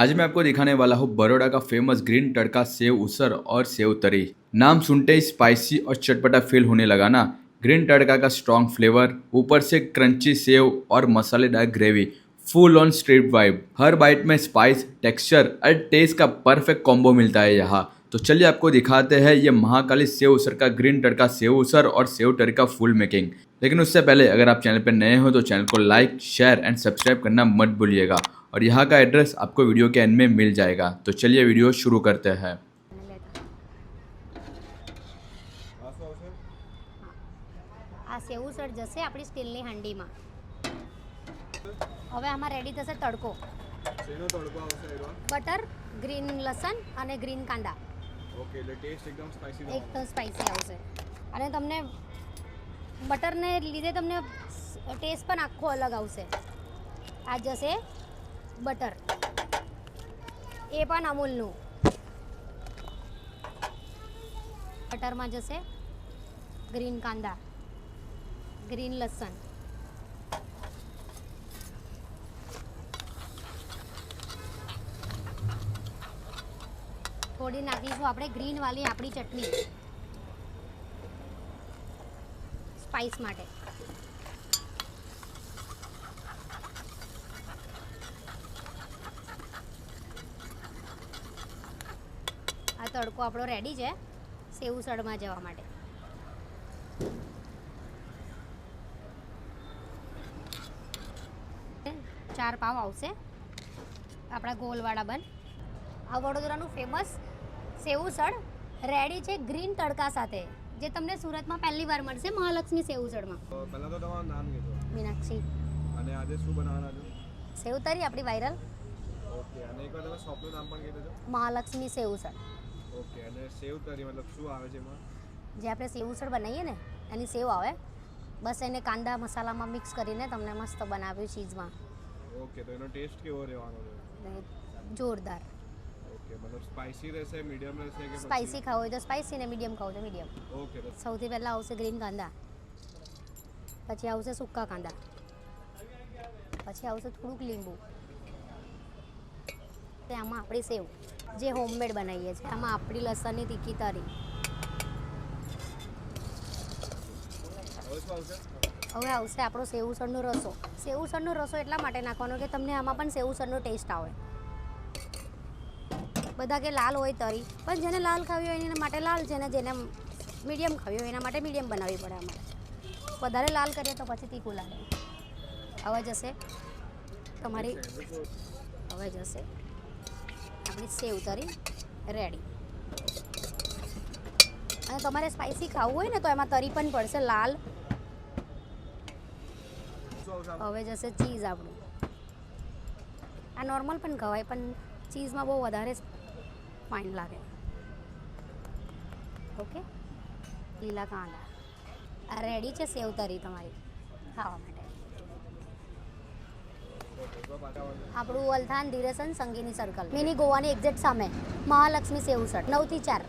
आज मैं आपको दिखाने वाला हूँ बड़ौदा का फेमस ग्रीन तड़का सेव उसर और सेव तरी। नाम सुनते ही स्पाइसी और चटपटा फील होने लगा ना। ग्रीन तड़का का स्ट्रॉन्ग फ्लेवर, ऊपर से क्रंची सेव और मसालेदार gravy, full on street vibe. हर बाइट में स्पाइस, टेक्सचर और टेस्ट का परफेक्ट कॉम्बो मिलता है यहाँ। तो चलिए आपको दिखाते हैं ये महाकाली सेव उसर का ग्रीन तड़का सेव उसर और सेव तरी का फुल मेकिंग। लेकिन उससे पहले अगर आप चैनल पर नए हो तो चैनल को लाइक, शेयर एंड सब्सक्राइब करना मत भूलिएगा। और यहाँ का एड्रेस आपको वीडियो के एंड में मिल जाएगा। तो चलिए वीडियो शुरू करते हैं। आ सेव उसर जશે આપણી સ્ટીલની હાંડીમાં। હવે આમાં રેડી થશે તડકો। શેનો તડકો આવશે એનો? બટર, ગ્રીન લસણ અને ગ્રીન કાંદા। ઓકે, એટલે ટેસ્ટ એકદમ સ્પાઈસી થશે। એકદમ સ્પાઈસી આવશે અને તમને બટરને લીધે તમને ટેસ્ટ પણ આખો અલગ આવશે। આ જશે બટર, એ પણ અમૂલનું। બટરમાં જશે ગ્રીન કાંદા, ગ્રીન લસણ, થોડી નાખીશું આપણે ગ્રીન વાળી આપણી ચટણી સ્પાઈસ માટે। આ તડકો આપણો રેડી છે સેવ ઉસળમાં જવા માટે। ચાર પાવ આવશે આપણા ગોલવાળા બન। આ વડોદરાનું ફેમસ સેવ ઉસળ રેડી છે ગ્રીન તડકા સાથે, જે તમને સુરતમાં પહેલી વાર મળશે મહાલક્ષ્મી સેવ ઉસળમાં। પહેલા તો તમારું નામ કીધું। મીનાક્ષી। અને આજે શું બનાવવાના છો? સેવ તરી આપણી વાયરલ। ઓકે, અને એકવાર તમે શોપનું નામ પણ કીધું છે? મહાલક્ષ્મી સેવ ઉસળ। ઓકે, અને સેવ તરી મતલબ શું આવે છે એમાં? જે આપણે સેવ ઉસળ બનાવીએ ને એની સેવ આવે, બસ એને કાંદા મસાલામાં મિક્સ કરીને તમને મસ્ત બનાવ્યું ચીઝમાં। ઓકે, તો એનો ટેસ્ટ કેવો રહેવાનો છે? જોરદાર। ઓકે, મતલબ સ્પાઈસી રહેશે, મીડિયમ રહેશે કે પછી? સ્પાઈસી ખાવું હોય તો સ્પાઈસી ને મીડિયમ ખાવું તો મીડિયમ। ઓકે, તો સૌથી પહેલાં આવશે ગ્રીન કાંદા, પછી આવશે સૂકા કાંદા, પછી આવશે થોડુંક લીંબુ, તે આમાં આપણી સેવ જે હોમમેડ બનાવીએ છીએ, આમાં આપણી લસણની તીખી તરી। હવે શું આવશે? હવે આવશે આપણો સેવ ઉસળનો રસો। સેવ ઉસળનો રસો એટલા માટે નાખવાનો કે તમને આમાં પણ સેવ ઉસળનો ટેસ્ટ આવે। બધા કે લાલ હોય તરી, પણ જેને લાલ ખાવી હોય એના માટે લાલ છે, ને જેને મીડિયમ ખાવી હોય એના માટે મીડિયમ બનાવવી પડે અમારે। વધારે લાલ કરીએ તો પછી તીખું લાગે। હવે જશે તમારી, હવે જશે આપણી સેવ તરી રેડી। અને તમારે સ્પાઈસી ખાવું હોય ને તો એમાં તરી પણ પડશે લાલ। હવે જશે ચીઝ આપણું। આ નોર્મલ પણ ખવાય, પણ ચીઝમાં બહુ વધારે ફાઇન લાગે। ઓકે, લીલા કાંદા। આ રેડી છે સેવ તરી તમારી ખાવા માટે। આપણું વલથાન ધીરેસન સંગીની સર્કલ, મિની ગોવાની એક્ઝેક્ટ સામે મહાલક્ષ્મી સેવ ઉસળ 9 થી 4।